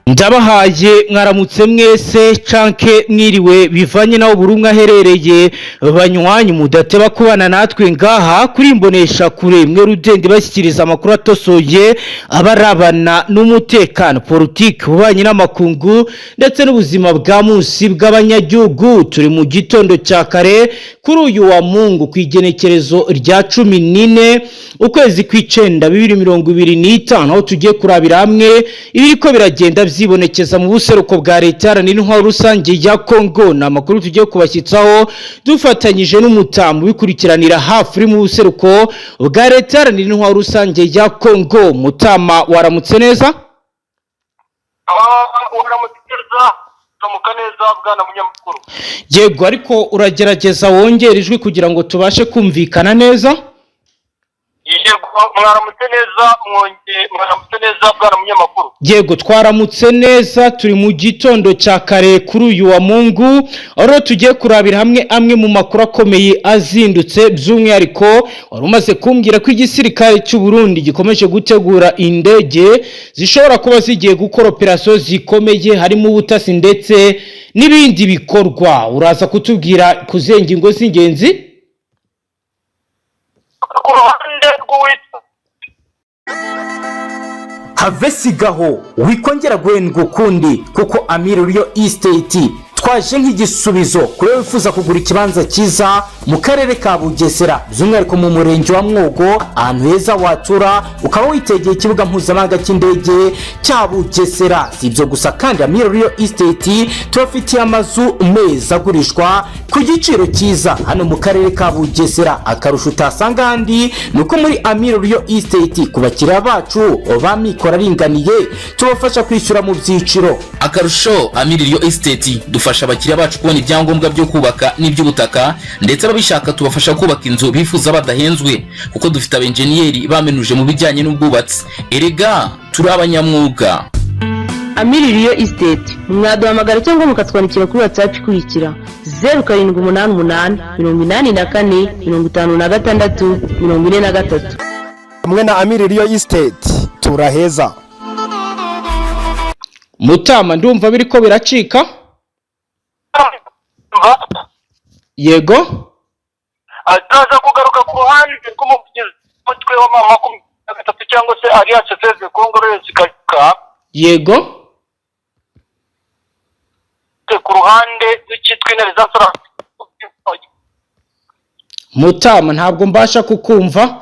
Ndabahaye mwaramutse mwese canke mwiriwe bivanye naho buri umwe aherereye banywanyi mudateba kubana natwe ngaha kuri imbonesha kure mwe rudende bashyikiriza amakuru atosoye abarabana n'umutekano politiki ubanye n'amakungu ndetse n'ubuzima bwa munsi bw'abanyagihugu. Turi mu gitondo cya kare kuri uyu wa Mungu kwigenekerezo rya 14 ukwezi kw'icenda 2025 aho tugiye kurabira hamwe ibiriko biragenda zibonekeza mu buseruko bwa leta n'intwaro rusange ya Kongo. Na makuru tugiye kubashyitsaho dufatanyije n'umutamu bikurikiranira hafi uri mu buseruko bwa leta n'intwaro rusange ya Kongo. Mutama waramutse neza? Waramutse neza bwana munyamakuru. Yego, ariko uragerageza wongera ijwi kugira ngo tubashe kumvikana neza. Yego, mwaramutse neza bwana munyamakuru. Yego, twaramutse neza, turi mu gitondo cya kare kuri uyu wa Mungu aho tugiye kurabira hamwe amwe mu makuru akomeye azindutse. By'umwihariko wari umaze kumbwira ko igisirikare cy'u Burundi gikomeje gutegura indege zishobora kuba zigiye gukora operasiyo zikomeye harimo ubutasi ndetse n'ibindi bikorwa. Uraza kutubwira kuzenga ingo z'ingenzi ku ruhande rw'uwitwa Havesigaho wikongera guhendwa ukundi kuko Amiruriyo Estate twaje nk'igisubizo kuri wifuza kugura ikibanza cyiza mu karere ka Bugesera by'umwihariko mu murenge wa Mwogo ahantu heza watura ukaba witegeye ikibuga mpuzamahanga cy'indege cya Bugesera. Si ibyo gusa kandi Amiruriyo Estate tubafitiye amazu meza agurishwa ku giciro cyiza hano mu karere ka Bugesera. Akarusho utasanga handi nuko muri Amiruriyo Estate ku bakiriya bacu bamikora ringaniye tubafasha kwishyura mu byiciro. Akarusho Amiruriyo Estate dufasha abakiriya bacu kubona ibyangombwa byo kubaka n'iby'ubutaka ndetse babishaka tubafasha kubaka inzu bifuza badahenzwe kuko dufite abenjeniyeri bamenuje mu bijyanye n'ubwubatsi. Erega turi abanyamwuga. Amiruriyo Estate mwaduhamagara cyangwa mukatwandikira kuri WhatsApp ikurikira 0788 84 56 43. Hamwe na Amiruriyo Estate turaheza. Mutama ndumva biriko biracika. Yego, ataza kugaruka ku ruhande rw'umuvugizi w'umutwe wa mama 23 cyangwa se Alliance Fleuve Congo Rescaka. yego, Ku ruhande rw'ikitwa Intare za France. Mutama ntabwo mbasha kukumva,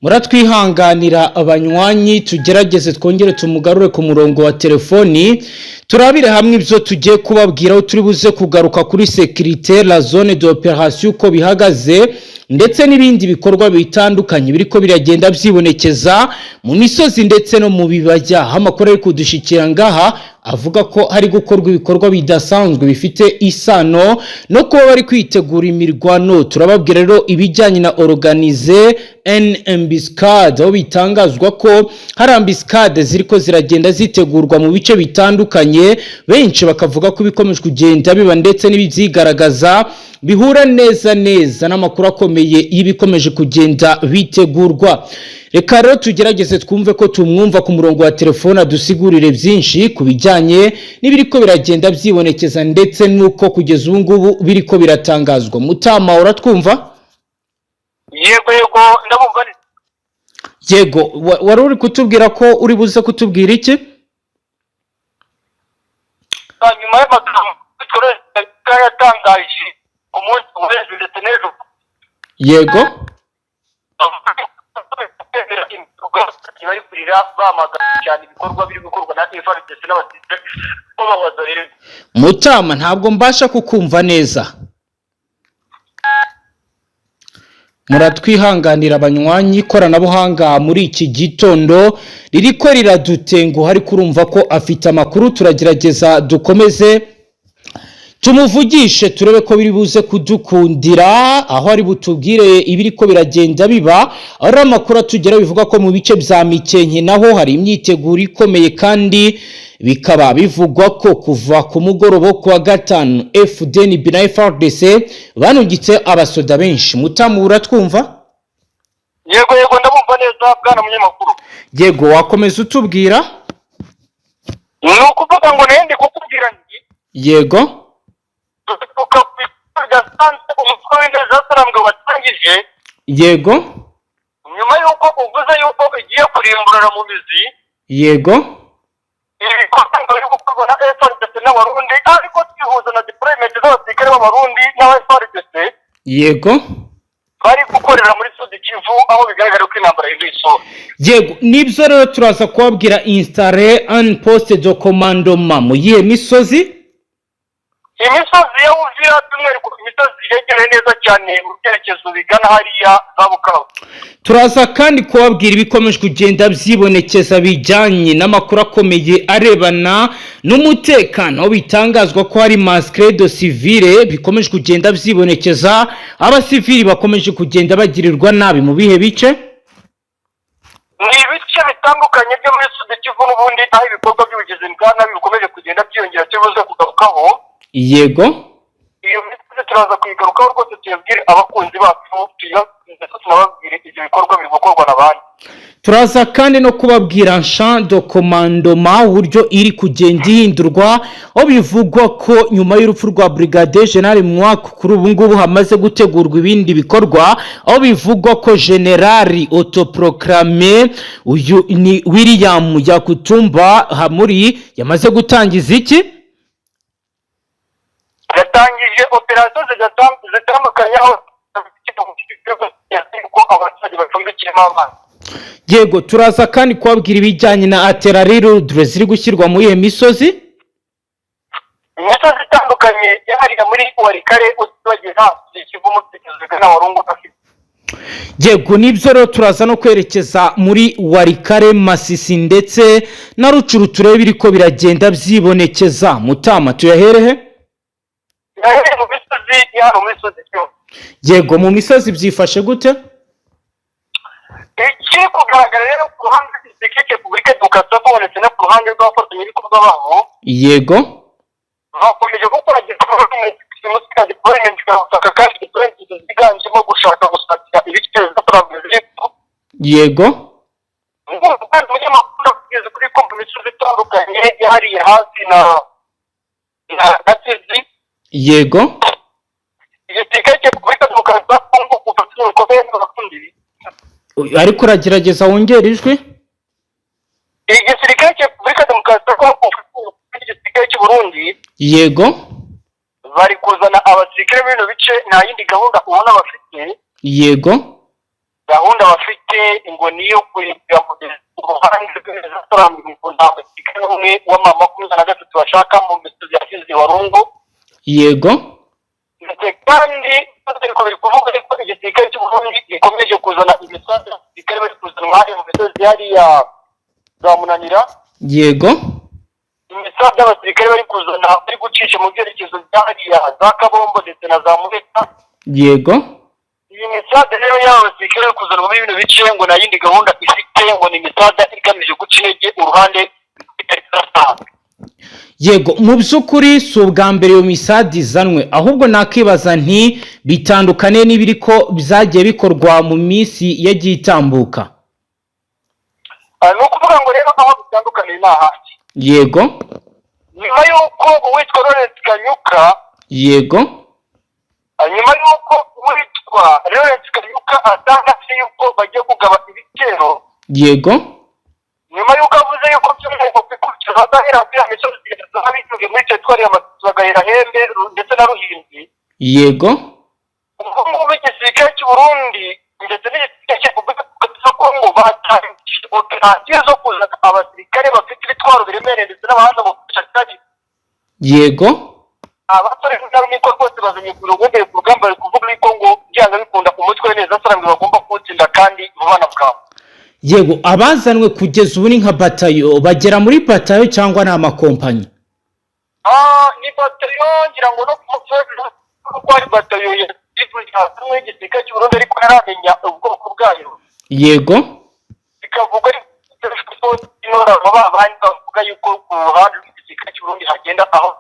muratwihanganira abanywanyi tugerageze twongere tumugarure ku murongo wa telefoni turabire hamwe ibyo tugiye kubabwiraho. Turi buze kugaruka kuri sécurité la zone d'opération uko bihagaze ndetse n'ibindi bikorwa bitandukanye biriko biragenda byibonekeza mu misozi ndetse no mu bibajya. Amakuru ari kudushikira ngaha avuga ko hari gukorwa ibikorwa bidasanzwe bifite isano no kuba bari kwitegura imirwano. Turababwira rero ibijyanye na organize embuscade aho bitangazwa ko hari ambuscade ziriko ziragenda zitegurwa mu bice bitandukanye. Benshi bakavuga ko bikomeje kugenda biba ndetse n'ibyigaragaza bihura neza n'amakuru akomeye y'ibikomeje kugenda bitegurwa. Reka rero tugerageze twumve ko tumwumva ku murongo wa telefone adusigurire byinshi ku bijyanye n'ibiriko biragenda byibonekeza ndetse nuko kugeza ubu ngubu biriko biratangazwa. Mutama uratwumva? Yego ndabumva. Yego, wari uri kutubwira ko uri buze kutubwira iki? Nyuma y'amagambo yatangaje umunsi w'ejo ndetse n'ejo. Yego, bari kurira bamagana cyane ibikorwa biri gukorwa na FARDC n'abasirikare bo babazarire. Mutama ntabwo mbasha kukumva neza. Muratwihanganira abanywanyi koranabuhanga muri iki gitondo ririko riradutenguha ariko urumva ko afite amakuru. Turagerageza dukomeze tumuvugishe turebe ko biri buze kudukundira aho ari butubwire ibiriko biragenda biba. Ari amakuru atugera bivuga ko mu bice bya Mikenke naho hari imyiteguro ikomeye kandi bikaba bivugwa ko kuva ku mugoroba kwa gatanu FDNB na FARDC banungitse abasoda benshi. Mutamu uratwumva? Yego ndabumva neza bwana munyamakuru. Yego, wakomeza utubwira? ni ukuvuga ngo nayo ndi kukubwira nti yego duturuka ku ikorwa rya sanse umutwe w'intebe zasarambwe watangije yego nyuma y'uko uvuze y'uko igiye kurimburana mu mizi yego ibikorwa biri gukorwa na FRDC n'abarundi ariko twihuza na deployment z'abasirikare b'abarundi n'aba FRDC yego bari gukorera muri Sud Kivu aho bigaragara ko intambara iri isura. yego nibyo rero turaza kubabwira installer un poste de commandement mu yihe misozi. Imisozi ya Uvira by'umwihariko imisozi yegereye neza cyane mu byerekezo bigana hariya za Bukavu. Turaza kandi kubabwira ibikomeje kugenda byibonekeza bijyanye n'amakuru akomeye arebana n'umutekano, aho bitangazwa ko hari masquerade de civile bikomeje kugenda byibonekeza, abasivili bakomeje kugenda bagirirwa nabi mu bihe bice. Ni ibice bitandukanye byo muri Sud Kivu n'ubundi aho ibikorwa by'ubugizi bwa nabi bikomeje kugenda byiyongera tubuze kugarukaho. Yego Iyo misozi turaza kuyigarukaho rwose tuyabwire abakunzi bacu tunababwire ibyo bikorwa biri gukorwa n'abandi. turaza kandi no kubabwira champ de commandement uburyo iri kugenda ihindurwa, aho bivugwa ko nyuma y'urupfu rwa Brigadier General Mwaka kuri ubu ngubu hamaze gutegurwa ibindi bikorwa, aho bivugwa ko General autoproclamé uyu ni William Yakutumba Hamuri yamaze gutangiza iki, yatangije operasiyo zitandukanye aho abaturage bacumbikiyemo amazi. yego turaza kandi kubabwira ibijyanye na artillerie ziri gushyirwa muri iyo misozi. Imisozi itandukanye yaharira muri Warikare utubageza Kivu mu byerekezo na Warungu afite. Yego nibyo rero turaza no kwerekeza muri Warikare, Masisi ndetse na Rucuru turebe biriko biragenda byibonekeza. Mutama tuyaherehe? Yahereye mu misozi yari mu misozi cyo. Yego mu misozi byifashe gute? Iki kugaragara rero ku ruhande rw'igisirikare cya Repubulika ya Demokarasi ya Kongo ndetse no ku ruhande rw'abafatanyabikorwa babo. Yego Bakomeje gukora igikorwa cy'umusika deployment cy'ubutaka kandi deployment ziganjemo gushaka gusatira ibice by'abaturage. yego Kandi umunyamakuru kugeza kuri ko mu misozi itandukanye yahariye hafi na Gatezi. yego Igisirikare cya Repubulika ya Demokarasi ya Kongo ubufatanye bukomeye n'abafundi. ariko uragerageza wongera ijwi. Igisirikare cya Repubulika ya Demokarasi ya Kongo igisirikare cy'u Burundi Yego bari kuzana abasirikare b'ibino bice nta yindi gahunda ubona bafite. yego Gahunda bafite ngo niyo kurinda mu ruhande rw'Izasarambi ngo nta musirikare umwe w'amama 23 bashaka mu misozi ya Kizi Warungu. yego Ndetse kandi ariko biri kuvuga ko igisirikare cy'u Burundi gikomeje kuzana imisozi abasirikare bari kuzanwa mu misozi hariya za Munanira. yego Imisozi y'abasirikare bari kuzana bari gucisha mu byerekezo bya hariya za Kabombo ndetse na za Mureka. yego Iyi misada rero y'abasirikare bari kuzana muri bino bice ngo nta yindi gahunda ifite ngo ni imisada igamije guca intege uruhande rw'Izasarambi. yego mu by'ukuri si ubwa mbere iyo misadi izanwe, ahubwo nakibaza nti bitandukane n'ibiri ko byagiye bikorwa mu minsi yagiye itambuka. Ni ukuvuga ngo rero aho bitandukaniye ni ahandi. Yego Nyuma y'uko uwitwa Lawrence Kanyuka yego nyuma y'uko uwitwa Lawrence Kanyuka atangaje yuko bagiye kugaba ibitero, yego nyuma y'uko avuze yuko by'umwihariko bikurikira bazahera kuri ya misozi z'abitunge muri teritwari ya Masisi bagahera Hembe ndetse na Ruhinzi. yego Ubwo ngubu igisirikare cy'u Burundi ndetse n'igisirikare cya Repubulika ya Kongo batangije operasiyo zo kuzana abasirikare bafite ibitwaro biremereye ndetse n'abahanga mu gushakira. yego Abasore n'abanyiko rwose bazanye ku rugamba ku rugamba bari kuvuga yuko ngo byanga bikunda umutwe neza Sarambi bagomba kuwutsinda kandi vuba na bwangu. yego abazanwe kugeza ubu ni nka batayo, bagera muri batayo cyangwa ni amakompanyi? Ni batayo ngira ngo no ku musozi kuko ari batayo yazanywe igisirikare cy'u Burundi ariko ntaramenya ubwoko bwayo. Yego Bikavuga ko inora babandi bavuga yuko ku ruhande rw'igisirikare cy'u Burundi hagenda aho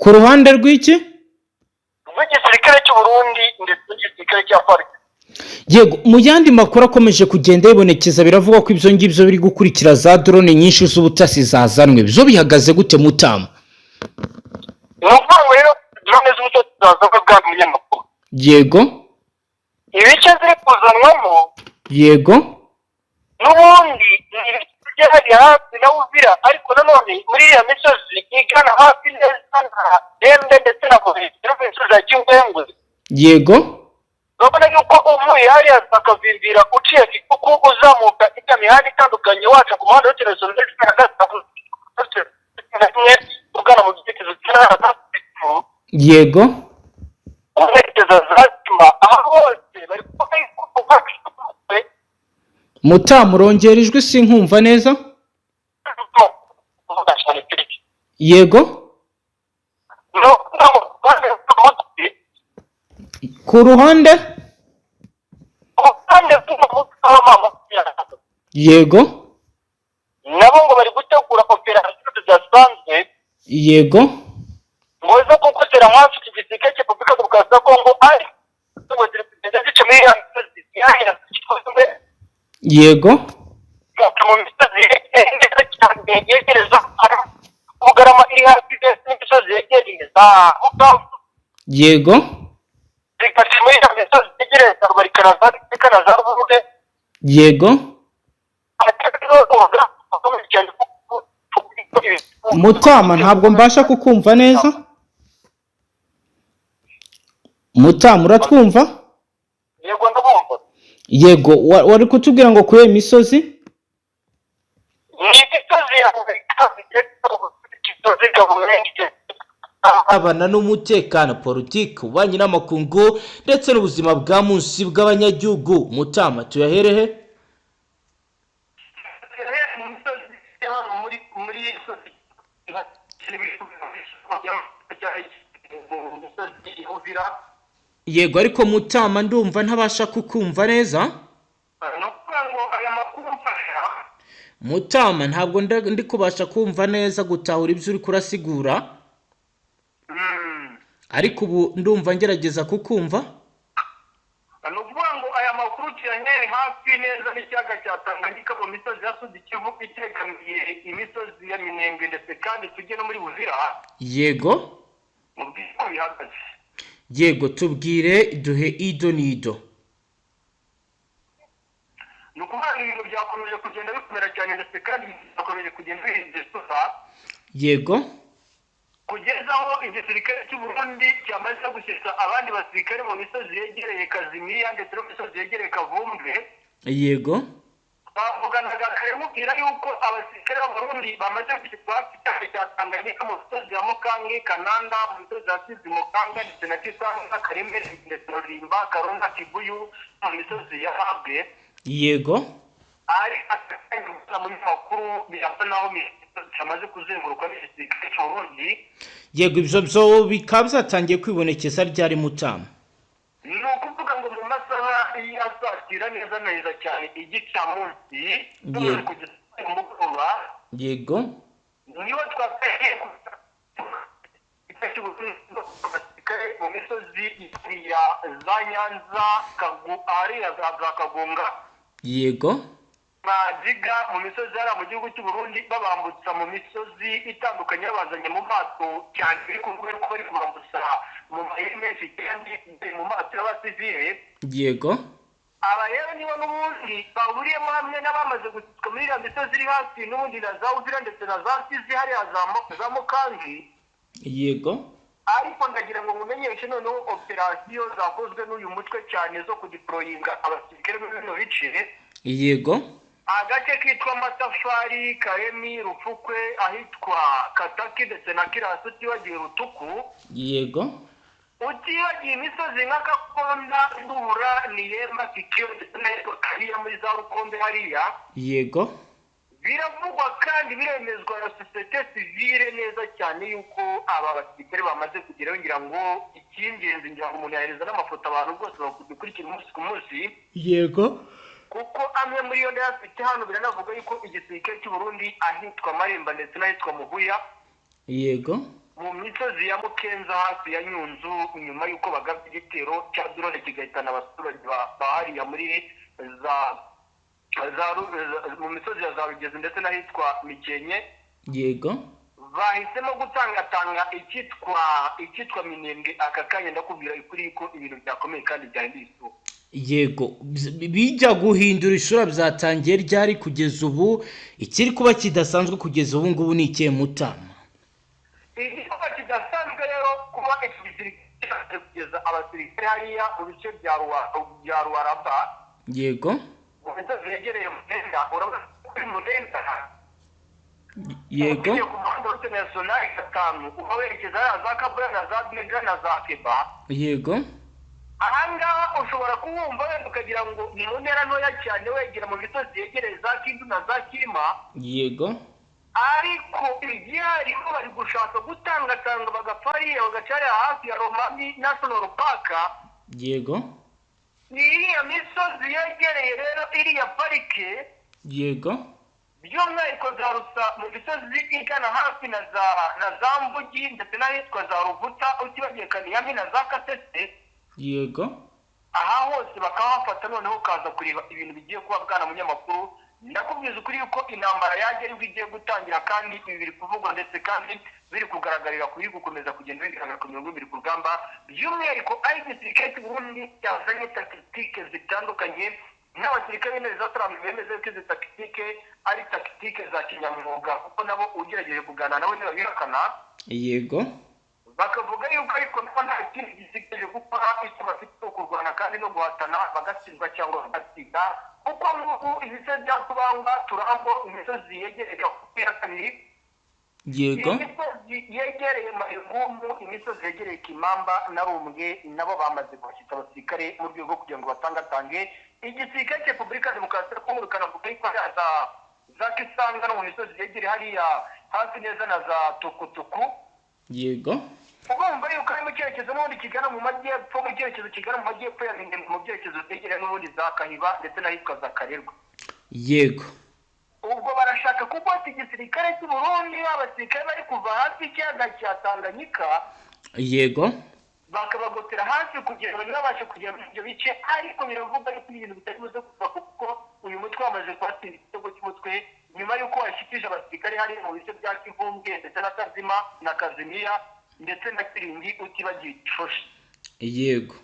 ku ruhande rw'iki? rw'igisirikare cy'u Burundi ndetse n'igisirikare cya FARDC. yego mu yandi makuru akomeje kugenda yibonekeza biravuga ko ibyo ngibyo biri gukurikira za drone nyinshi z'ubutasi zazanwe byo bihagaze gute Mutama? ni ukuvuga ngo rero drone z'ubutasi zazanwe bwa munyamakuru, yego ibice ziri kuzanwamo yego n'ubundi ni ibice byari hafi na Uvira, ariko nanone muri iriya misozi igana hafi neza na Dembe ndetse na Bugesera mu misozi ya Kingwengwe, yego urabona yuko uvuye hariya akavimvira uciye Kikuku uzamuka ijya mihanda itandukanye waca ku muhanda w'icyerekezo cya cumi na gatanu ugana mu cyerekezo cya gatatu, yego umerekeza Zatima, aha hose bari kuvuga yuko bakishwe Mutama urongera ijwi sinkumva neza. Yego ku ruhande yego nabo ngo bari gutegura operasiyo zidasanzwe yego ngo zo kugutera hafi iki gisirikare cya Repubulika Demokarasi ya Kongo, ari ngo ziri kugenda zica muri iriya misozi yahera yego mu misozi neza cyane yegereza Bugarama iri hafi n'imisozi yegereye za Bukavu, yego zigaca muri iriya misozi yegereye za Rubarikana za Rubuge, yego Mutama ntabwo mbasha kukumva neza. Mutama uratwumva? yego ndabumva. Yego wari kutubwira ngo kuye imisozi Ni imisozi ya Bugarama abana n'umutekano politiki ububanyi n'amakungu ndetse n'ubuzima bwa munsi bw'abanyagihugu. Mutama tuyaherehe? Yego ariko Mutama ndumva ntabasha kukumva neza. Mutama ntabwo ndi kubasha kumva neza gutahura ibyo uri kurasigura, ariko ubu ndumva ngerageza kukumva. ni ukuvuga ngo aya makuru cyane hafi neza n'ikiyaga cya Tanganyika mu misozi ya Sud Kivu itegamiye imisozi ya Minembwe ndetse kandi tujye no muri Buvira. Yego mu bwiko bihagaze. yego tubwire duhe ido nido. ni ukuvuga ngo ibintu byakomeje kugenda bikomera cyane ndetse kandi byakomeje kugenda bihinduka. Yego kugeza aho igisirikare cy'u Burundi cyamaze gushyira abandi basirikare mu misozi yegereye Kazimiya ndetse no mu misozi yegereye Kavumbwe. yego bavuganaga kare mubwira yuko abasirikare b'Abarundi bamaze gushyirwa hafi cya Tanganyika mu misozi ya Mukange, Kananda, mu misozi ya Sizi, Mukanga ndetse na Kisanga, Karemere ndetse na Rulimba, Karonda, Kibuyu mu misozi ya Habwe. yego ari akanya mu makuru birasa naho cyamaze kuzenguruka n'igisirikare cy'u Burundi. yego ibyo byo bikaba byatangiye kwibonekeza ryari Mutama? ni ukuvuga ngo mu masaha y'asatira neza neza cyane igicamunsi turi kugeza ku mugoroba. Yego niba twateye abasirikare mu misozi ya za Nyanza ariya za Kagunga, yego Maziga, mu misozi hariya mu gihugu cy'u Burundi babambutsa mu misozi itandukanye babazanye mu mato cyane biri ku rwego bari kubambutsa mu mayeri menshi kandi mu mato y'abasivile. yego aba rero nibo n'ubundi bahuriyemo hamwe n'abamaze gutsika muri iriya misozi iri hafi n'ubundi na za Uvira ndetse na za Sizi hariya za Mukangi. yego ariko ndagira ngo mumenyeshe noneho operasiyo zakozwe n'uyu mutwe cyane zo kudiployinga abasirikare muri bino bice. yego agace kitwa Matafari, Karemi, Rufukwe, ahitwa Kataki ndetse na Kirasi utibagiwe Rutuku. yego utibagiwe imisozi nka Kakonda, Ndura, Niyema, Kikiyo ndetse na Kariya muri za Rukombe hariya. yego biravugwa kandi biremezwa na sosiyete sivile neza cyane yuko aba basirikare bamaze kugeraho. ngira ngo icy'ingenzi ngira ngo umuntu yahereza n'amafoto abantu bose bakurikira umunsi ku munsi. yego kuko amwe muri yo ndayafite hano biranavuga yuko igisirikare cy'u Burundi ahitwa Maremba ndetse n'ahitwa Mubuya. yego mu misozi ya Mukenza hafi ya Nyunzu nyuma y'uko bagabye igitero cya drone kigahitana abaturage bahariya muri mu misozi ya za Rugezi ndetse n'ahitwa Mikenke. Yego. Bahisemo gutangatanga icyitwa Minembwe. Aka kanya ndakubwira ukuri ko ibintu byakomeye kandi byahinduye isura. Yego, bijya guhindura isura byatangiye ryari kugeza ubu, ikiri kuba kidasanzwe kugeza ubu ngubu ni ikihe Mutama? Igikorwa kidasanzwe rero kuba gisirikare kugeza abasirikare hariya mu bice bya Ruaraba. Yego. Umusozi yegereye Munenda, urabona kuri Munenda. Yego. Ku muhanda w'International 5 uba werekeza za Kabura na za Bega na za Keba. Yego. Ahangaha ushobora kuwumva wenda ukagira ngo ni mu ntera ntoya cyane wegera mu misozi yegereye za Kindu na za Kirima. Yego. Ariko igihari ko bari gushaka gutangatanga bagapfariye bagacarira hafi ya Romami National Park. Yego. Ni iriya misozi yegereye rero iriya parike. Yego. By'umwihariko za Rusa mu misozi igana hafi na za Mbugi ndetse n'ahitwa za Ruvuta utibagiye Kaniyami na za Kasese. Yego. Aha hose bakahafata noneho ukaza kureba ibintu bigiye kuba bwana munyamakuru. Ndakubwiza ukuri yuko intambara yagera igiye gutangira kandi ibi biri kuvugwa ndetse kandi biri kugaragarira kuri gukomeza kugenda bigaragara ku mirongo ibiri ku rugamba. By'umwihariko ari igisirikare cy'u Burundi cyazanye tactique zitandukanye n'abasirikare b'intare za Trump bemeze ko izi tactique ari tactique za kinyamwuga kuko nabo ugerageje kuganira nawe ntibabihakana. Yego. Bakavuga yuko ariko nta kindi gisirikare gukora icyo bafite kurwana kandi no guhatana bagatsindwa cyangwa bagatsinda kuko nk'ubu ibice bya Kubanga Turambo imisozi yegereye ku ya kabiri. Yego. Imisozi yegereye Mayungumu, imisozi yegereye Kimamba na Rumbwe nabo bamaze kwashyita abasirikare mu rwego kugira ngo batangatange igisirikare cya Repubulika Demokarasi ya Kongo kanavuga yuko za Kisanga no mu misozi yegereye hariya hafi neza na za Tukutuku. Yego. Ubumva yuko ari mu cyerekezo n'ubundi kigana mu majyepfo, mu cyerekezo kigana mu majyepfo ya Minembwe, mu byerekezo byegereye n'ubundi za Kahiba ndetse n'ahitwa za Karerwa. Yego. Ubwo barashaka kubota igisirikare cy'u Burundi, abasirikare bari kuva hafi y'ikiyaga cya Tanganyika. Yego. Bakabagotera hafi kugira ngo babashe kugera muri ibyo bice, ariko biravuga yuko ibintu bitari buze kuva kuko uyu mutwe wamaze kwatsinda igitego cy'umutwe nyuma y'uko washyikije abasirikare hari mu bice bya Kivumbwe ndetse na Kazima na Kazimiya ndetse na Kiringi utibagiye Ifoshe. Yego.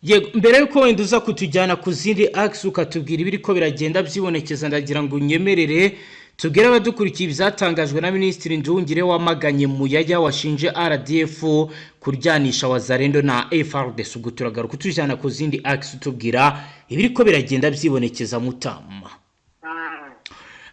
Yego, mbere yuko wenda uza kutujyana ku zindi axe ukatubwira ibiri ko biragenda byibonekeza, ndagira ngo unyemerere tubwire abadukurikiye ibyatangajwe na Minisitiri Nduhungire wamaganye Muyaya washinje RDF kuryanisha Wazalendo na FARDC. Ubwo turagaruka tujyana ku zindi axe tubwira ibiri ko biragenda byibonekeza Mutama.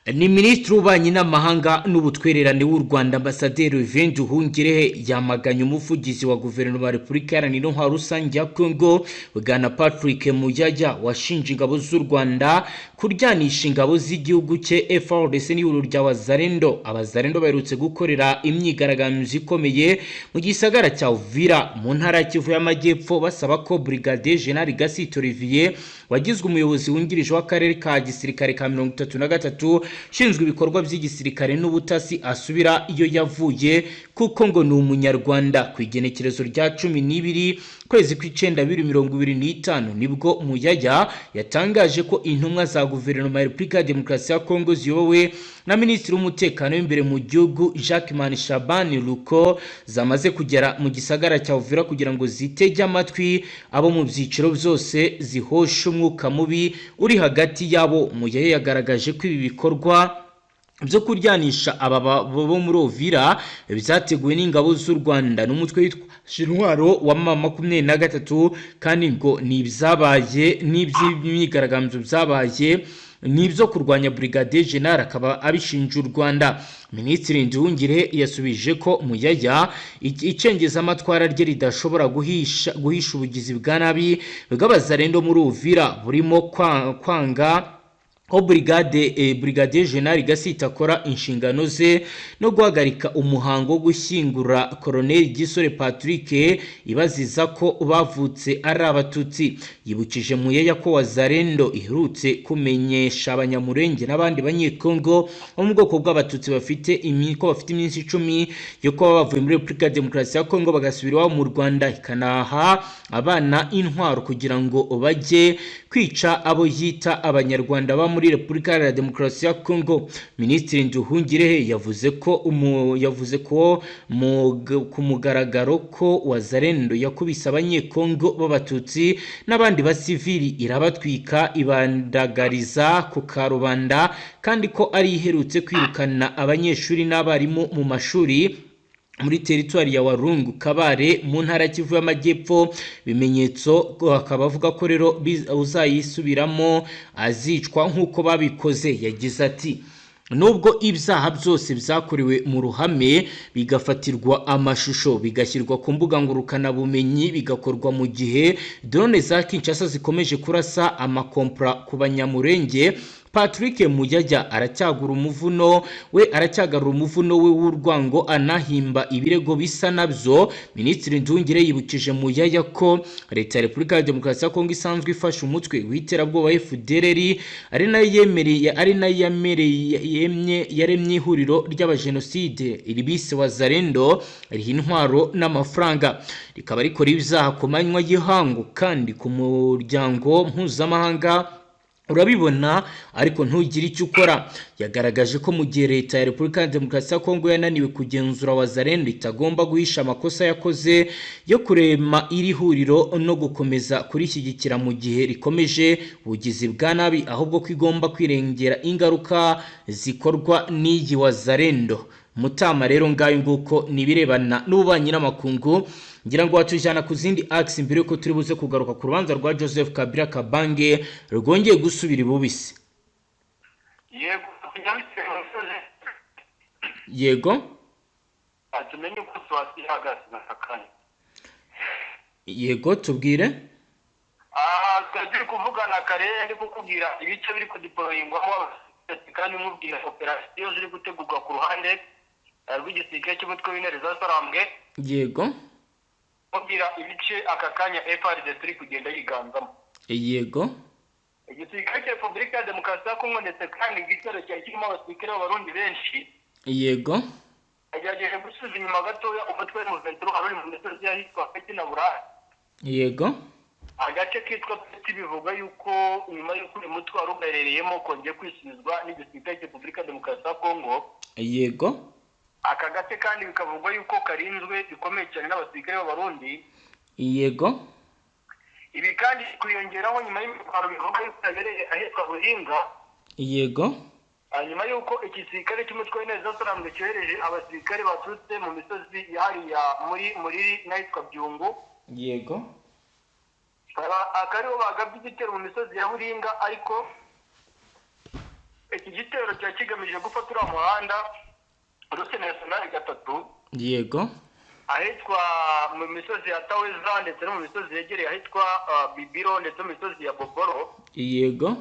Ni Minisitiri w'Ububanyi n'Amahanga n'Ubutwererane w'u Rwanda Ambasaderi Nduhungire yamaganye umuvugizi wa Guverinoma ya Repubulika Iharanira Intwaro Rusange ya Kongo Bwana Patrick Muyaya washinje ingabo z'u Rwanda kuryanisha ingabo z'igihugu cye FARDC n'ihuriro rya Wazalendo. Abazalendo baherutse gukorera imyigaragambyo ikomeye mu gisagara cya Uvira mu ntara ya Kivu y'Amajyepfo basaba ko Brigadier General Gasito Olivier wagizwe umuyobozi wungirije w'akarere ka gisirikare ka 33 shinzwe ibikorwa by'igisirikare n'ubutasi asubira iyo yavuye kuko ngo ni umunyarwanda. Ku igenekerezo rya 12 kwezi kw'icenda 2025 nibwo Muyaya yatangaje ko intumwa za Guverinoma ya Repubulika ya Demokarasi ya Kongo ziyobowe na Minisitiri w'Umutekano w'imbere mu gihugu Jacques Shabani Luko zamaze kugera mu gisagara cya Uvira kugira ngo zitege amatwi abo mu byiciro byose zihosha umwuka mubi uri hagati yabo. Muyaya yagaragaje ko ibi bikorwa byo kuryanisha aba bo muri Uvira byateguwe n'ingabo z'u Rwanda n'umutwe witwa Intwaro wa M23 kandi ngo ni ibyabaye n'iby'imyigaragambyo byabaye nibyo kurwanya Brigadier General akaba abishinja u Rwanda. Minisitiri Nduhungire yasubije ko Muyaya icengeza amatwara rye ridashobora guhisha ubugizi bwa nabi bw'Abazalendo muri Uvira burimo kwanga ko brigade General Gasita akora inshingano ze no guhagarika umuhango wo gushyingura Colonel Gisore Patrick ibaziza ko bavutse ari abatutsi. Yibukije Muyeya ko Wazalendo iherutse kumenyesha abanyamurenge n'abandi banyekongo bo mu bwoko bw'abatutsi bafite iminsi 10 yo kuba bavuye muri Republika ya Demokarasi ya Kongo bagasubira iwabo mu Rwanda, ikanaha abana intwaro kugira ngo bajye kwica abo yita abanyarwanda ba muri Republika ya Demokarasi ya Kongo. Minisitiri Nduhungirehe yavuze ko ku mugaragaro ko Wazalendo yakubise abanyekongo b'abatutsi n'abandi basivili irabatwika ibandagariza ku karubanda, kandi ko ari iherutse kwirukana abanyeshuri n'abarimu mu mashuri muri teritwari ya Warungu Kabare mu ntara Kivu y'Amajyepfo. Bimenyetso akaba avuga ko rero uzayisubiramo azicwa nk'uko babikoze. Yagize ati nubwo ibyaha byose byakorewe mu ruhame bigafatirwa amashusho bigashyirwa ku mbuga ngurukana bumenyi bigakorwa mu gihe drone za Kinshasa zikomeje kurasa amakompra ku banyamurenge, Patrick Muyaya aracyagura umuvuno we w'urwango anahimba ibirego bisa nabyo. Minisitiri Ndungire yibukije Muyaya ko leta ya Republika ya Demokarasi ya Kongo isanzwe ifasha umutwe w'iterabwoba FDLR ari nayo yaremye ihuriro ry'abajenoside iribise Wazalendo riha intwaro n'amafaranga, rikaba rikora ibyaha ku manywa y'ihangu kandi ku muryango mpuzamahanga urabibona ariko ntugire icyo ukora. Yagaragaje ko mu gihe leta ya Republika ya Demokarasi ya Kongo yananiwe kugenzura Wazalendo itagomba guhisha amakosa yakoze yo kurema iri huriro no gukomeza kurishyigikira mu gihe rikomeje ubugizi bwa nabi, ahubwo ko igomba kwirengera ingaruka zikorwa n'iyi Wazalendo. Mutama rero ngayo nguko nibirebana n'ububanyi n'amakungu, ngira ngo watujyana ku zindi axe mbere ko turi buze kugaruka ku rubanza rwa Joseph Kabila Kabange rwongeye gusubira ibubisi. Yego atumenye ko twasi hagati nakakanya. Yego tubwire. Turi kuvugana kare ndi kukubwira ibice biri kudeployingwamo kandi mubwira operation ziri gutegurwa ku ruhande rw'igisirikare cy'umutwe w'intare za Sarambwe. Yego mubwira ibice akakanya FARDC turi kugenda yiganzamo. Yego igisirikare cya Republika ya Demokarasi ya Kongo ndetse kandi igitero cya kirimo abasirikare b'abarundi benshi. Yego agerageje gusubiza inyuma gatoya umutwe w'umuventura ari mu misozi y'ahitwa Peti na Buraya. Yego agace kitwa Peti bivuga yuko nyuma y'uko uyu mutwe wari uherereyemo kongeye kwisubizwa n'igisirikare cya Republika ya Demokarasi ya Kongo. Yego aka gace kandi bikavugwa yuko karinzwe bikomeye cyane n'abasirikare b'abarundi. Yego ibi kandi kwiyongeraho nyuma y'imibaro bivuga yuko yabereye ahitwa Buhinga. Yego nyuma y'uko igisirikare cy'umutwe w'intare za Sarambwe cyohereje abasirikare baturutse mu misozi yahariya muri n'ahitwa Byungu. Yego akariho bagabye igitero mu misozi ya Buringa, ariko iki gitero cya kigamije gufata uriya muhanda Route Nationale 3. Yego ahitwa mu misozi ya Taweza ndetse no mu misozi yegereye ahitwa Bibiro ndetse mu misozi ya Boboro. Yego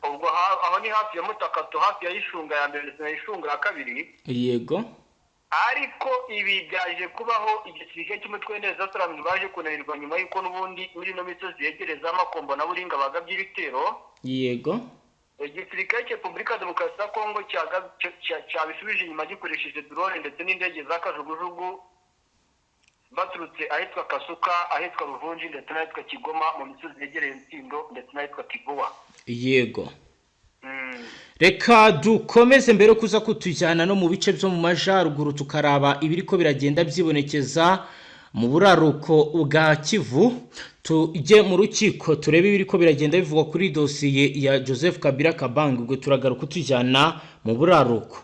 ubwo aho ni hafi ya Mutakato, hafi ya Ishunga ya mbere ndetse na Ishunga ya kabiri. Yego ariko ibi byaje kubaho igisirikare cy'umutwe w'intare za Sarambwe baje kunanirwa nyuma y'uko n'ubundi muri no misozi yegereza amakombo na Buringa bagabye ibitero. Yego igisirikare cya Republika ya Demokarasi ya Kongo cyabisubije inyuma gikoresheje drone ndetse n'indege za kajugujugu baturutse ahitwa Kasuka, ahitwa Ruvunji ndetse n'ahitwa Kigoma mu misozi yegereye Ntindo ndetse n'ahitwa Kibuwa. Yego reka dukomeze mbere kuza kutujyana no mu bice byo mu majaruguru tukaraba ibiriko biragenda byibonekeza mu buraruko bwa Kivu. Tujye mu rukiko turebe ibiriko biragenda bivugwa kuri dosiye ya Joseph Kabila Kabange, ubwo turagaruka tujyana mu buraruko.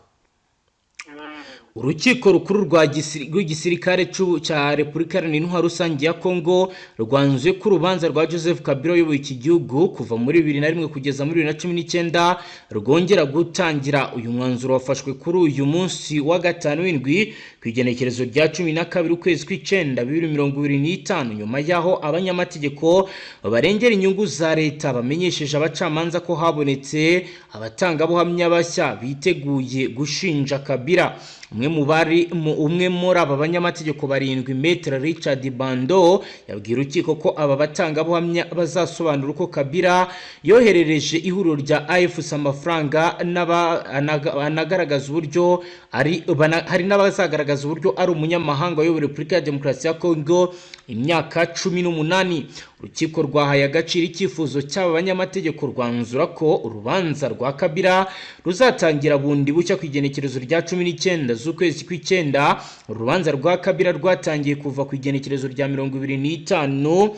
urukiko rukuru rw'igisirikare cya Repubulika Iharanira Intwaro Rusange ya Kongo rwanzuye ko urubanza rwa Joseph Kabila uyoboye iki gihugu kuva muri 2001 kugeza muri 2019 rwongera gutangira. Uyu mwanzuro wafashwe kuri uyu munsi wa gatanu w'indwi ku igenekerezo rya 12 ukwezi kw'icenda 2025 nyuma yaho abanyamategeko barengera inyungu za leta bamenyesheje abacamanza ko habonetse abatangabuhamya bashya biteguye gushinja Kabila. Umwe muri aba banyamategeko barindwi Maître Richard Bando yabwiye urukiko ko aba batangabuhamya bazasobanura uko Kabila yoherereje ihuriro rya AFC amafaranga anagaragaza uburyo hari n'abazagaragaza uburyo ari umunyamahanga wayoboye Repubulika ya Demokarasi ya Kongo imyaka 18. Urukiko rwahaye agaciro icyifuzo cy'aba banyamategeko rwanzura ko urubanza rwa Kabila ruzatangira bundi bucya ku igenekerezo rya 19 z'ukwezi kw'icenda. Urubanza rwa Kabila rwatangiye kuva ku igenekerezo rya 25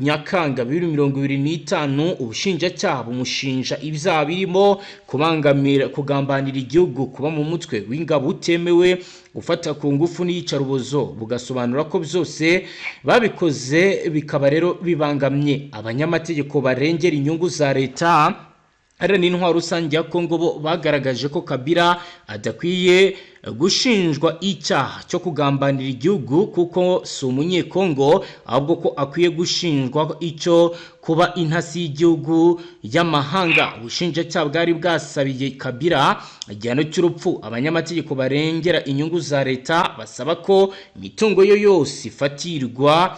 Nyakanga 2025. Ubushinjacyaha bumushinja ibyaha birimo kugambanira igihugu, kuba mu mutwe w'ingabo utemewe, gufata ku ngufu n'iyicarubozo. Bugasobanura ko byose babikoze bikaba rero bibangamye abanyamategeko barengera inyungu za leta Iharanira Intwaro Rusange ya Kongo. Bo bagaragaje ko Kabila adakwiye gushinjwa icyaha cyo kugambanira igihugu kuko si umunyekongo, ahubwo ko akwiye gushinjwa icyo kuba intasi y'igihugu y'amahanga. Ubushinjacyaha bwari bwasabiye Kabila igihano cy'urupfu. Abanyamategeko barengera inyungu za leta basaba ko imitungo yo yose ifatirwa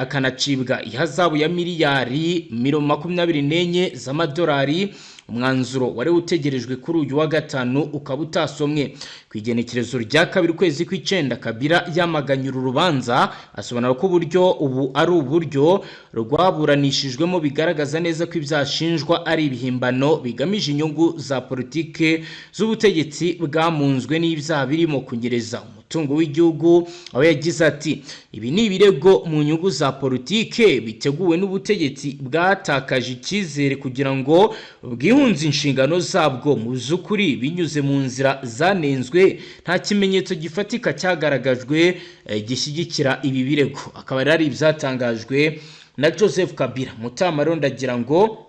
akanacibwa ihazabu ya miliyari 24 z'amadolari. Umwanzuro wari utegerejwe kuri uyu wa gatanu ukaba utasomwe. Ku igenekerezo rya 2 ukwezi kw'icenda Kabila yamaganye uru rubanza asobanura ko uburyo ubu ari uburyo rwaburanishijwemo bigaragaza neza ko ibyashinjwa ari ibihimbano bigamije inyungu za politike z'ubutegetsi bwamunzwe n'ibyaha birimo kunyereza umutungo w'igihugu. Aho yagize ati ibi ni ibirego mu nyungu za politike biteguwe n'ubutegetsi bwatakaje icyizere kugira ngo bwihunze inshingano zabwo mu z'ukuri binyuze mu nzira zanenzwe. Nta kimenyetso gifatika cyagaragajwe gishyigikira ibi birego. Akaba ari ibyatangajwe na Joseph Kabila. Mutamaro ndagira ngo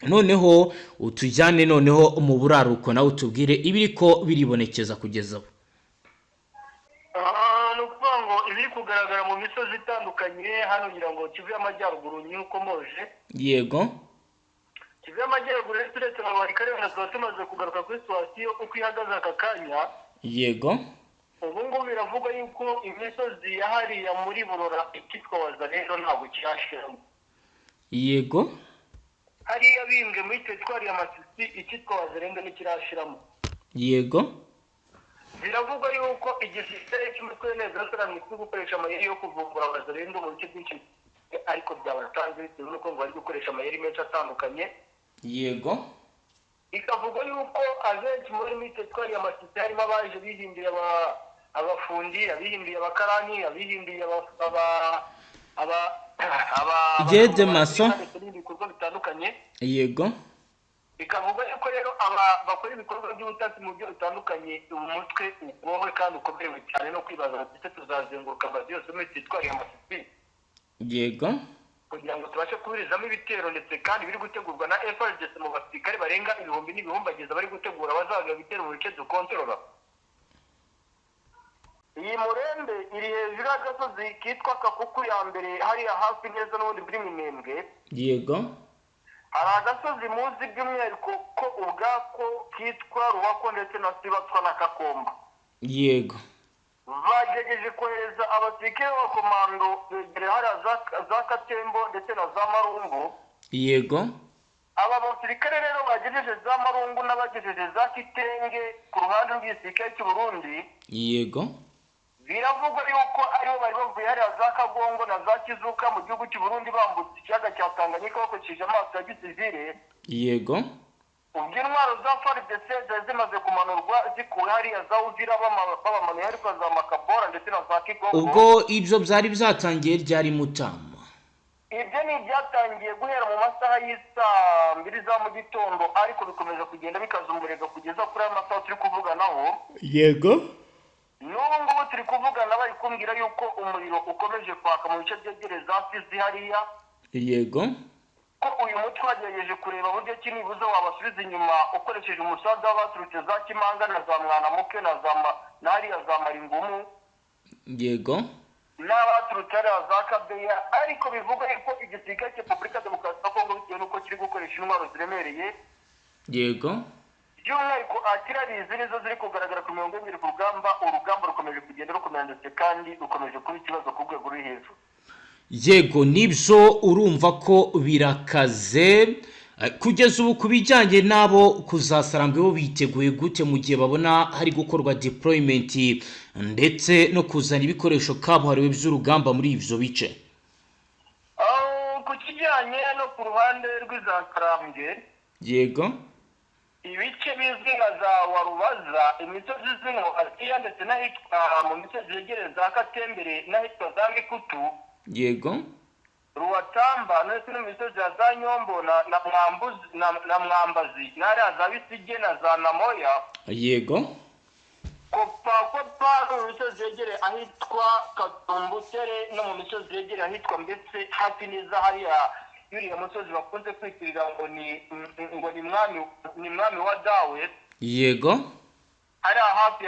noneho utujyane noneho mu buraruko nawe utubwire ibiriko biribonekeza kugeza ubu. Nukuvuga ngo ibiri kugaragara mu misozi itandukanye hano ngira ngo Kivu y'Amajyaruguru nyuko moje. Yego. Kivu y'Amajyaruguru turetse ababarikare banazo tumaze kugaruka kuri situation uko ihagaze aka kanya. Yego. Ubu ngubu biravugwa yuko imisozi yahariya muri Burora ikitwa Wazalendo ntabwo cyashiramo. Yego. Hariya bimbwe muri teritwari ya Masisi ikitwa Wazalendo n'ikirashiramo. Yego. Biravugwa yuko igisirikare cy'umutwe neza cyo gukoresha amayeri yo kuvumbura Wazalendo mu bice byinshi ariko byabatanze bitewe n'uko ngo bari gukoresha amayeri menshi atandukanye. Yego. Ikavugwa yuko abenshi muri teritwari ya Masisi harimo abaje bihinduye abafundi, abihinduye abakarani, abihinduye Gede maso ibikorwa bitandukanye. Yego. Bikavuga yuko rero bakora ibikorwa by'ubutasi mu byo bitandukanye umutwe wowe kandi ukomerewe cyane no kwibaza ati tuzazenguruka amazi yose muri teritwari ya Masisi. Yego. Kugira ngo tubashe kubirizamo ibitero ndetse kandi biri gutegurwa na FARDC mu basirikare barenga ibihumbi n'ibihumbagiza bari gutegura bazaga ibitero mu bice dukontorora. Iyi Murembe iri hejuru y'agasozi kitwa Kakuku ya mbere hariya hafi neza n'ubundi buri Minembwe. Yego. Hari agasozi muzi by'umwihariko ko ubwako kitwa Ruwako ndetse na Sibatwa na Kakomba. Yego. Bagerageje kohereza abasirikare b'abakomando begere hariya za Katembo ndetse na za Marungu. Yego. Aba basirikare rero bagejeje za Marungu n'abagejeje za Kitenge ku ruhande rw'igisirikare cy'u Burundi. Yego. Biravugwa yuko aribo bari bavuye hariya za Kagongo na za Kizuka mu gihugu cy'u Burundi bambutse ikiyaga cya Tanganyika bakoresheje amato ya gisivile. Yego. Ubwo intwaro za FARDC zimaze kumanurwa zikuwe hariya za Uvira babamanuye ariko za Makabora ndetse na za Kigongo. Ubwo ibyo byari byatangiye ryari Mutama. ibyo ni ibyatangiye guhera mu masaha y'isaa 2 za mu gitondo ariko bikomeza kugenda bikaza umurego kugeza kuri aya masaha turi kuvuganaho. Yego. N'ubu ngubu turi kuvugana bari kumbwira yuko umuriro ukomeje kwaka mu bice byegereye za Fizi hariya. Yego. Ko uyu mutwe wagerageje kureba buryo ki nibuze wabasubiza inyuma ukoresheje umusaza w'abaturutse za Kimanga na za Mwanamuke na hariya za Maringumu. Yego. N'abaturutse hariya za Kabeya, ariko bivuga yuko igisirikare cya Repubulika Demokarasi ya Kongo bitewe n'uko kiri gukoresha intwaro ziremereye. Yego. By'umwihariko atirarizi nizo ziri kugaragara ku mirongo y'ibiri ku rugamba. Urugamba rukomeje kugenda rukomera ndetse kandi rukomeje kuba ikibazo ku rwego ruri hejuru. Yego, nibyo urumva ko birakaze. Kugeza ubu ku bijyanye n'abo kuzasarambwe bo biteguye gute mu gihe babona hari gukorwa deployment ndetse no kuzana ibikoresho kabuhariwe by'urugamba muri ivyo bice? Ku kijyanye no ku ruhande rw'izasarambwe, Yego. ibice bizwi nka za Warubaza, imisozi izwi nka Asiya ndetse n'ahitwa mu misozi yegereye za Katembere n'ahitwa za Mikutu. Yego. Ruwatamba ndetse n'imisozi ya za Nyombo na Mwambazi n'ahariya za Bisige na za Namoya. Yego. Kopa mu misozi yegereye ahitwa Katumbutere no mu misozi yegereye ahitwa mbese hafi neza hariya yuriya musozi bakunze kwitirira ngo ni mwami wa Dawe. Yego. Hariya hafi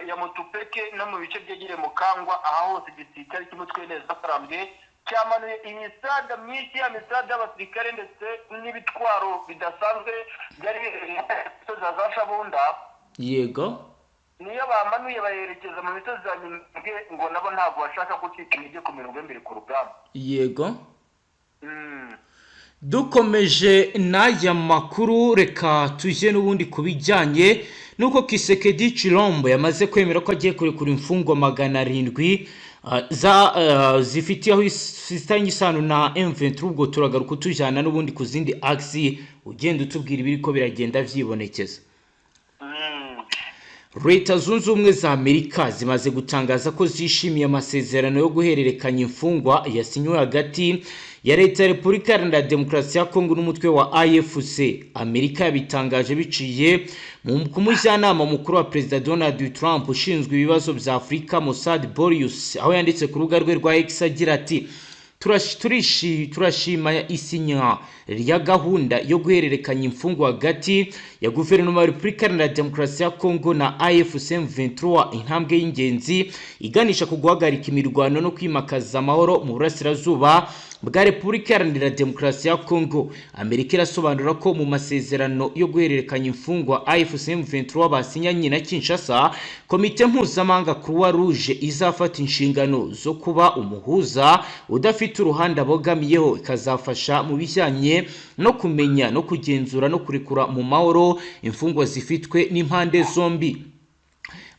ya Mutupeke no mu bice byegereye Mukangwa, aha hose igisirikare cy'umutwe neza karambwe cyamanuye imisada myinshi y'amisada y'abasirikare ndetse n'ibitwaro bidasanzwe byari biherereye mu misozi za Shabunda. Yego. Niyo bamanuye bayerekeza mu misozi ya Minembwe ngo nabo ntabwo bashaka gucika intege ku mirongo y'imbere ku rugamba. Yego. Dukomeje n'aya makuru, reka tujye n'ubundi ku bijyanye nuko Kisekedi Chilombo yamaze kwemera ko agiye kurekura imfungwa 700 zifitiye aho isitanye isano na M23. Ubwo turagaruka tujyana n'ubundi ku zindi aksi ugenda utubwira ibiri ko biragenda vyibonekeza. Leta Zunze Ubumwe za Amerika zimaze gutangaza ko zishimiye amasezerano yo guhererekanya imfungwa yasinywe hagati ya Leta ya Repubulika Iharanira Demokarasi ya Kongo n'umutwe wa AFC. Amerika yabitangaje biciye ku mujyanama mukuru wa Perezida Donald Trump ushinzwe ibibazo bya Afurika, Mossad Boryus, aho yanditse ku rubuga rwe rwa X agira ati turashima isinya rya gahunda yo guhererekanya imfungwa hagati ya guverinoma ya Repubulika Iharanira Demokarasi ya Kongo na AFC M23, intambwe y'ingenzi iganisha ku guhagarika imirwano no kwimakaza amahoro mu burasirazuba bwa Repubulika Iharanira Demokarasi ya Kongo. Amerika irasobanura ko mu masezerano yo guhererekanya imfungwa AFC M23 basinyanye na Kinshasa, komite mpuzamahanga Croix Rouge izafata inshingano zo kuba umuhuza udafite uruhande abogamiyeho, ikazafasha mu bijyanye no kumenya no kugenzura no kurekura mu mahoro imfungwa zifitwe n'impande zombi.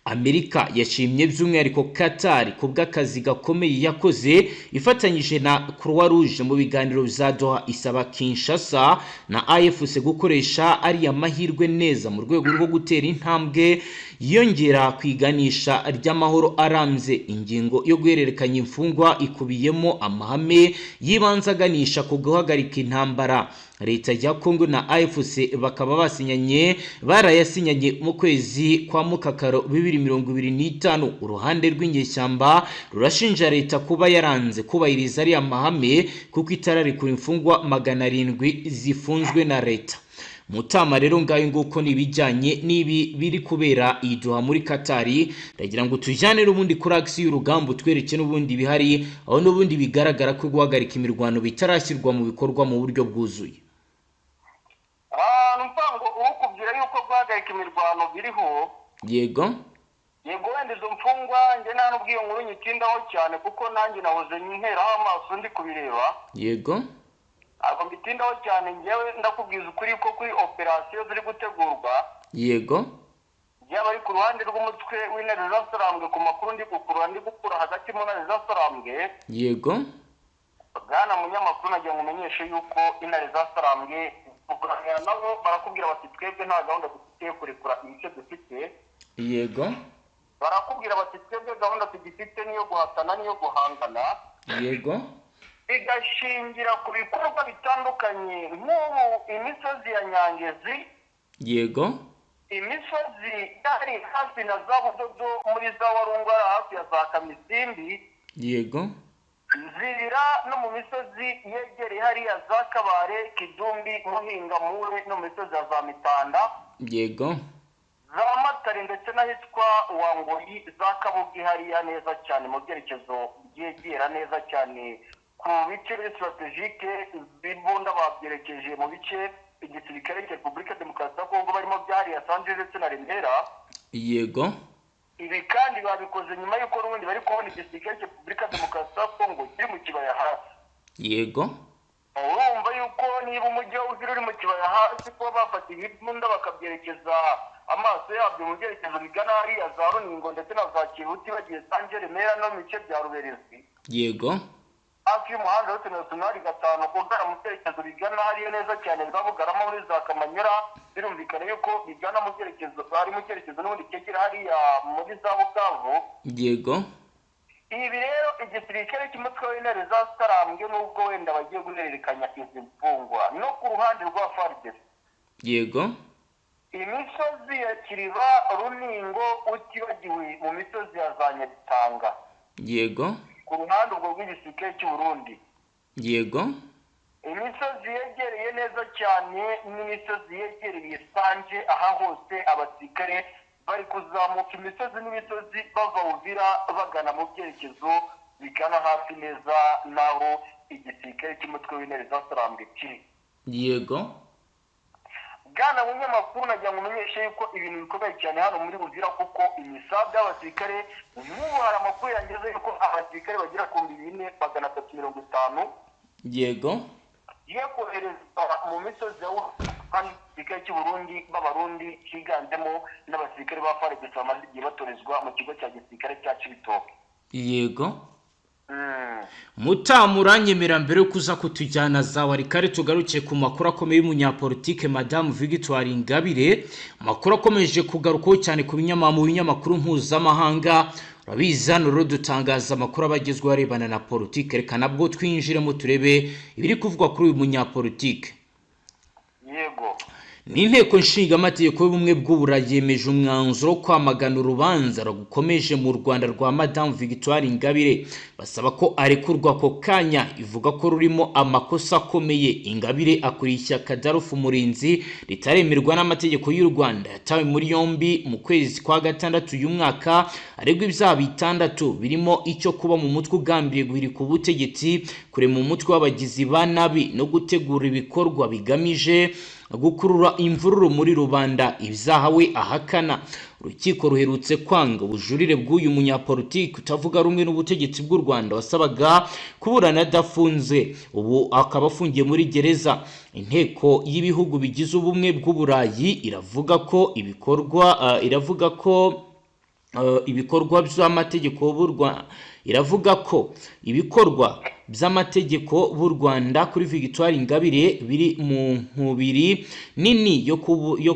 Amerika yashimye by'umwihariko Qatar ku bw'akazi gakomeye yakoze ifatanyije na Croix Rouge mu biganiro bya Doha, isaba Kinshasa na AFC gukoresha ari amahirwe neza mu rwego rwo gutera intambwe yongera kwiganisha ry'amahoro arambye. Ingingo yo guhererekanya imfungwa ikubiyemo amahame yibanzaganisha ku guhagarika intambara. Leta ya Kongo na AFC bakaba barayasinyanye mu kwezi kwa Mukakaro 2025. Uruhande rw'inyeshyamba rurashinja leta kuba yaranze kubahiriza ari amahame kuko itararikura imfungwa 700 zifunzwe na leta. Mutama rero ngayo nguko nibijyanye nibi biri kubera iduha muri Katari. Ndagira ngo tujyane n'ubundi kuri aksi y'urugamba twereke n'ubundi bihari, aho n'ubundi bigaragara ko guhagarika imirwano bitarashyirwa mu bikorwa mu buryo bwuzuye. Mpango ukubwira yuko guhagarika imirwano biriho. Yego. Yego, wenda izo mfungwa nge nta n'ubwiyo nkuru nyitindaho cyane kuko nanjye nahoze nkeraho amaso ndi kubireba. Yego. Ako mbitindaho cyane ngewe ndakubwiza ukuri ko kuri operasiyo ziri gutegurwa. Yego. Yaba ari ku ruhande rw'umutwe w'intare zasarambwe, ku makuru ndi gukura hagati mu ntare zasarambwe. Yego. Bwana munyamakuru nagira ngo umenyeshe yuko intare zasarambwe kuganira nabo barakubwira bati twebwe nta gahunda dufite kurekura ibice dufite. Yego. Barakubwira bati twebwe gahunda tugifite niyo guhatana niyo guhangana. Yego. igashingira ku bikorwa bitandukanye nk'ubu imisozi ya Nyangezi, yego, imisozi yari hafi na za Budodo muri za Warungara hafi ya za Kamisimbi, yego, Nzira no mu misozi yegereye hariya za Kabare, Kidumbi, Muhinga, Mure no mu misozi ya za Mitanda, yego, za Matare ndetse n'ahitwa Wangoyi, za Kabugi hariya neza cyane mu byerekezo byegera neza cyane ku bice strategike bibunda babyerekeje mu bice igisirikare cya Repubulika Demokarasi ya Kongo barimo byahariya Sanje ndetse na Remera. yego, Ibi kandi babikoze nyuma y'uko n'ubundi bari kubona igisirikare cya Repubulika Demokarasi ya Kongo kiri mu kibaya hasi. yego, Urumva yuko niba umujyi w'Uvira uri mu kibaya hasi ko bafata ibibunda bakabyerekeza amaso yabyo mu byerekezo bigana hariya za Runingo ndetse na za Kibuti bagiye Sanje Remera no mu bice bya Ruberezi, yego, hafi y'umuhanda wa Nationali 5 kugana mu byerekezo bigana hariya neza cyane za Bugarama muri za Kamanyura, birumvikana yuko bigana mu byerekezo bari mu cyerekezo n'ubundi cyegera hariya muri za Bukavu. yego, Ibi rero igisirikare cy'umutwe w'intare za Sarambwe n'ubwo wenda bagiye guhererekanya izi mfungwa no ku ruhande rwa FARDC, yego, imisozi ya Kiriba, Runingo, utibagiwe mu misozi ya za Nyabitanga yego, ku ruhande ubwo rw'igisirikare cy'u Burundi, yego, imisozi yegereye neza cyane n'imisozi yegereye Sanje, aha hose abasirikare bari kuzamuka imisozi n'imisozi bava Uvira bagana mu byerekezo bigana hafi neza naho igisirikare cy'umutwe w'intare za Sarambwe kiri. yego, Bwana munyamakuru, nagira ngo umenyeshe yuko ibintu bikomeye cyane hano muri Uvira kuko imisabe y'abasirikare n'ubu hari amakuru yangeze yuko abasirikare bagera ku 4,350 yego, ye koherezwa mu misozi ya igisirikare cy'u Burundi b'abarundi higanjemo n'abasirikare ba FARDC bamaze igihe batorezwa mu kigo cya gisirikare cya Cibitoke. yego. Mutamuranyemera mbere yo kuza kutujyana za warikare tugaruke ku makuru akomeye y'umunyapolitike Madame Victoire Ingabire. Makuru akomeje kugarukaho cyane ku binyamakuru mpuzamahanga. Urabizi hano rero dutangaza amakuru abagezweho arebana na politike, reka nabwo twinjiremo turebe ibiri kuvugwa kuri uyu munyapolitike. Yego. N'inteko nshingamategeko y'ubumwe bw'Uburayi yemeje umwanzuro wo kwamagana urubanza rukomeje mu Rwanda rwa Madame Victoire Ingabire, basaba ko arekurwa ako kanya, ivuga ko rurimo amakosa akomeye. Ingabire akuriye ishyaka Darufu Umurinzi ritaremerwa n'amategeko y'u Rwanda, yatawe muri yombi mu kwezi kwa gatandatu uyu mwaka aregwa ibyaha bitandatu birimo icyo kuba mu mutwe ugambiriye guhirika ubutegetsi, kurema umutwe w'abagizi ba nabi no gutegura ibikorwa bigamije gukurura imvururu muri rubanda, ibyaha we ahakana. Urukiko ruherutse kwanga ubujurire bw'uyu munyapolitiki utavuga rumwe n'ubutegetsi bw'u Rwanda wasabaga kuburana adafunze, ubu akaba afungiye muri gereza. Inteko y'ibihugu bigize ubumwe bw'Uburayi iravuga ko ibikorwa by'amategeko b'u Rwanda kuri Victoire Ingabire biri mu nkubiri nini yo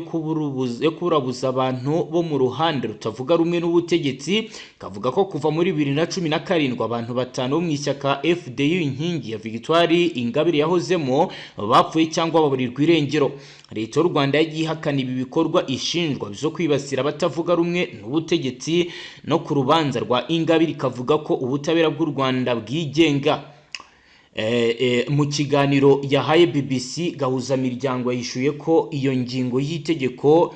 kuburabuza abantu bo mu ruhande rutavuga rumwe n'ubutegetsi. Kavuga ko kuva muri 2017 abantu 5 bo mu ishyaka FDU inkingi ya Victoire Ingabire yahozemo bapfuye cyangwa baburirwa irengero. Leta y'u Rwanda yagiye ihakana ibi bikorwa ishinjwa byo kwibasira abatavuga rumwe n'ubutegetsi, no ku rubanza rwa Ingabire ikavuga ko ubutabera bw'u Rwanda bwigenga. Mu kiganiro yahaye BBC Gahuzamiryango yishuye ko iyo ngingo y'itegeko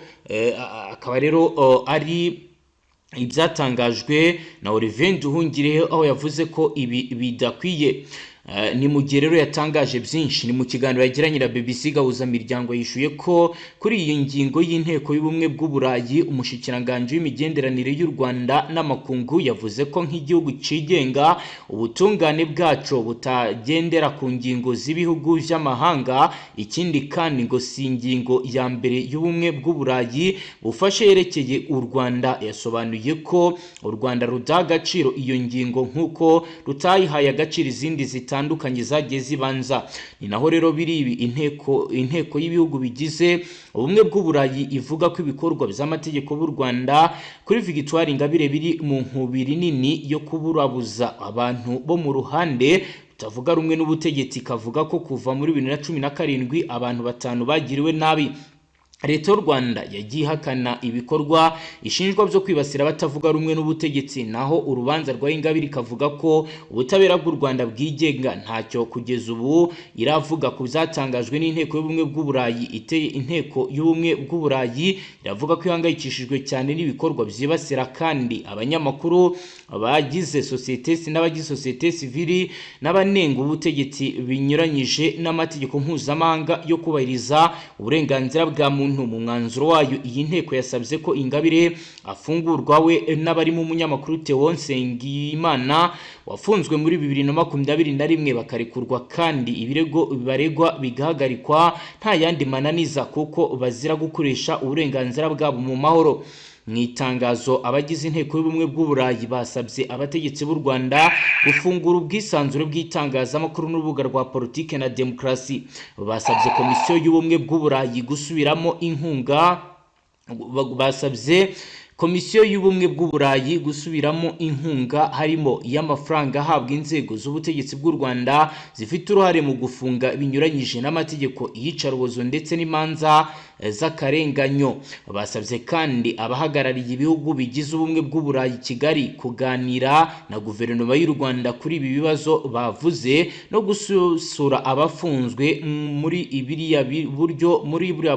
akaba rero ari ibyatangajwe na Olivier Nduhungirehe, aho yavuze ko ibi bidakwiye. Ni mu gihe rero yatangaje byinshi. Ni mu kiganiro yagiranye na BBC Gahuzamiryango yishuye ko kuri iyi ngingo y'inteko y'ubumwe bw'Uburayi, umushikiranganje w'imigenderanire y'u Rwanda n'amakungu yavuze ko nk'igihugu cigenga ubutungane bwaco butagendera ku ngingo z'ibihugu by'amahanga. Ikindi kandi ngo si ingingo ya mbere y'ubumwe bw'Uburayi bufashe yerekeye u Rwanda. Yasobanuye ko u Rwanda rudaha agaciro iyo ngingo nk'uko rutayihaye agaciro izindi zitandukanye zagiye zibanza. Ni naho rero biri ibi inteko y'ibihugu bigize ubumwe bw'Uburayi ivuga ko ibikorwa by'amategeko b'u Rwanda kuri Victoire Ingabire biri mu nkubiri nini yo kuburabuza abantu bo mu ruhande katavuga rumwe n'ubutegetsi kavuga ko kuva muri 2017 abantu 5 bagiriwe nabi. Leta y'u Rwanda yagiye ihakana ibikorwa ishinjwa byo kwibasira batavuga rumwe n'ubutegetsi, naho urubanza rwa Ingabire kavuga ko ubutabera bw'u Rwanda bwigenga ntacyo kugeza ubu iravuga ku byatangajwe n'inteko y'ubumwe bw'uburayi. Inteko y'ubumwe bw'uburayi iravuga ko ihangayikishijwe cyane n'ibikorwa byibasira kandi abanyamakuru abagize sosiyete sivili n'abanenga ubutegetsi binyuranyije n'amategeko mpuzamahanga yo kubahiriza uburenganzira bwa muntu. Mu mwanzuro wayo iyi nteko yasabye ko Ingabire afungurwa we n'abari mu munyamakuru Theo Nsengimana wafunzwe muri 2021 bakarekurwa kandi ibirego baregwa bigahagarikwa nta yandi mananiza kuko bazira gukoresha uburenganzira bwabo mu mahoro. Mu itangazo abagize inteko y'ubumwe bw'uburayi basabye abategetsi b'u Rwanda gufungura ubwisanzure bw'itangazamakuru n'urubuga rwa politike na demokarasi. Basabye komisiyo y'ubumwe bw'uburayi gusubiramo inkunga harimo y'amafaranga ahabwa inzego z'ubutegetsi bw'u Rwanda zifite uruhare mu gufunga binyuranyije n'amategeko, iyicarubozo ndetse n'imanza z'akarenganyo. Basabye kandi abahagarariye ibihugu bigize ubumwe bw'uburayi Kigali kuganira na guverinoma y'u Rwanda kuri ibi bibazo bavuze no gusura abafunzwe muri buriya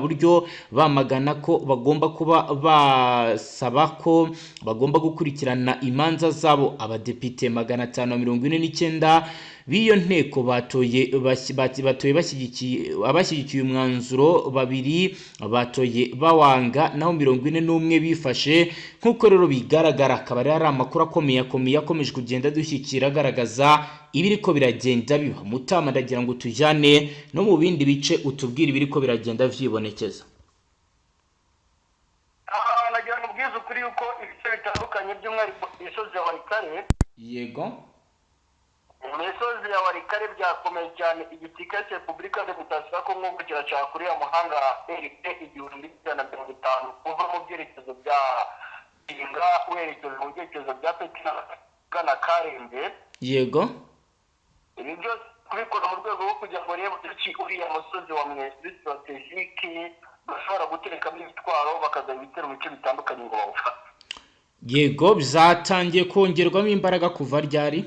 buryo bamagana ko bagomba kuba basaba ko bagomba gukurikirana imanza zabo. Abadepite 549 b'iyo nteko batoye abashyigikiye umwanzuro, 2 batoye bawanga, naho 41 bifashe. Nk'uko rero bigaragara akaba ari amakuru akomeye yakomeje kugenda dushyikira agaragaza ibiriko biragenda biba. Mutama ndagira ngo tujyane no mu bindi bice utubwira ibiriko biragenda vyibonekeza. Nagira ngo bwize ukuri yuko ibice bitandukanye by'umwihariko imisozi ya Warikare. Yego, imisozi ya Warikare byakomeye cyane. Igisirikare cya Repubulika ya Demokarasi ya Kongo kirashaka kuri ya muhanga RP 1150 kuva mu byerekezo bya Kinga werekeza mu byerekezo bya Petina kana Karembe. yego, Ibi byose kubikora mu rwego rwo kugira ngo rebe iki uriya musozi wa Mwezi strategique bashobora guterekamo ibitwaro bakaza ibitero mu bice bitandukanye ngo bawufate. yego. Byatangiye kongerwamo imbaraga kuva ryari?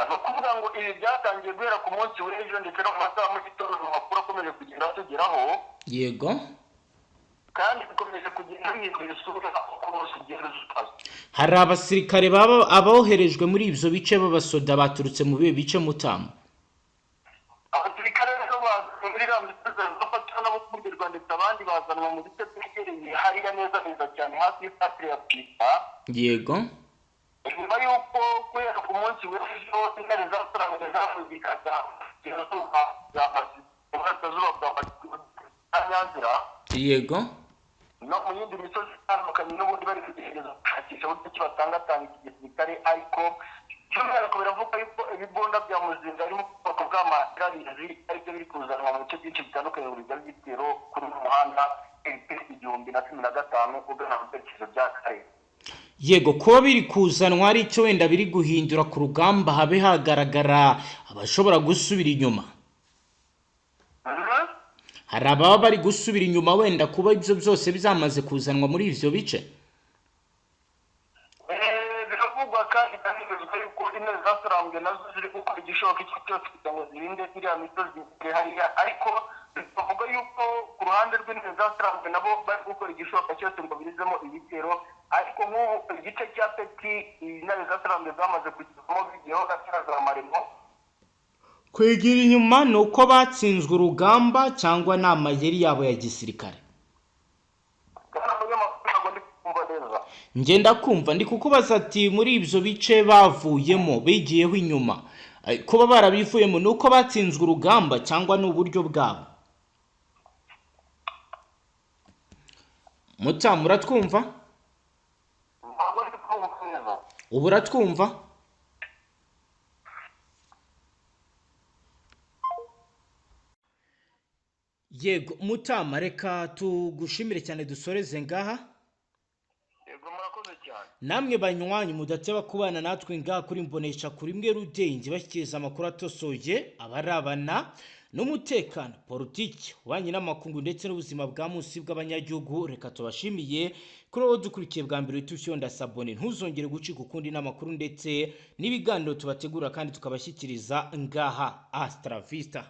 No kuvuga ngo ibi byatangiye guhera ku munsi w'ejo ndetse no mu masaha mu gitondo amakuru akomeje kugenda atugeraho. Yego, kandi bikomeje kugenda bihindura isura uko bose ugenda zitaza. hari abasirikare aboherejwe muri ibyo bice b'abasoda baturutse mu bihe bice Mutama? Abasirikare rero bazanye muri iriya misozi bafatwa n'abakumirwa ndetse abandi bazanwa mu bice byegereye hariya neza cyane hafi y'isatire ya Pisa. Yego, Nyuma y'uko guhera ku munsi w'ejo intare zaturangije zavuzikaga izuba uburasirazuba bwa Nyanzira. yego, No mu yindi misozi itandukanye n'ubundi bari kugerageza gushakisha uburyo ki batangatanga iki gisirikare, ariko by'umwihariko biravuga yuko ibibunda bya Muzinga ari mu bwoko bw'amararizi aribyo biri kuzanwa mu bice byinshi bitandukanye mu bijya by'ibitero kuri uyu muhanda RP 1015 ugana mu byerekezo bya Karere. yego. Kuba biri kuzanwa ari cyo wenda biri guhindura ku rugamba, habe hagaragara abashobora gusubira inyuma. Hari ababa bari gusubira inyuma wenda kuba ibyo byose byamaze kuzanwa muri ivyo bice. Biravugwa kandi bivuga yuko intare zaturambwe nazo ziri gukora igishoboka icyo cyose kugira ngo zirinde iriya misozi hariya, ariko bivuga yuko ku ruhande rw'intare zaturambwe nabo bari gukora igishoboka cyose ngo birizemo ibitero, ariko nk'ubu igice cya Peti intare zaturambwe zamaze kugezamo bigiyeho gataraza amaremo. Kwegera inyuma ni uko batsinzwe urugamba cyangwa ni amayeri yabo ya gisirikare? Ngenda kumva ndi kukubaza ati muri ibyo bice bavuyemo bigiyeho inyuma, kuba barabivuyemo ni uko batsinzwe urugamba cyangwa ni uburyo bwabo? Mutama uratwumva? Ubu uratwumva? Yego Mutama, reka tugushimire cyane dusoreze ngaha. yego murakoze cyane. namwe banywanyi mudateba kubana natwe ngaha kuri mbonesha kuri mwe rudenge bashyikiriza amakuru atosoye abarabana n'umutekano politiki wanye n'amakungu ndetse n'ubuzima bwa munsi bw'abanyagihugu. Reka tubashimiye kuri wowe dukurikiye bwa mbere tushonda sabone, ntuzongere gucika ukundi n'amakuru ndetse n'ibiganiro tubategura kandi tukabashyikiriza ngaha. Astra Vista.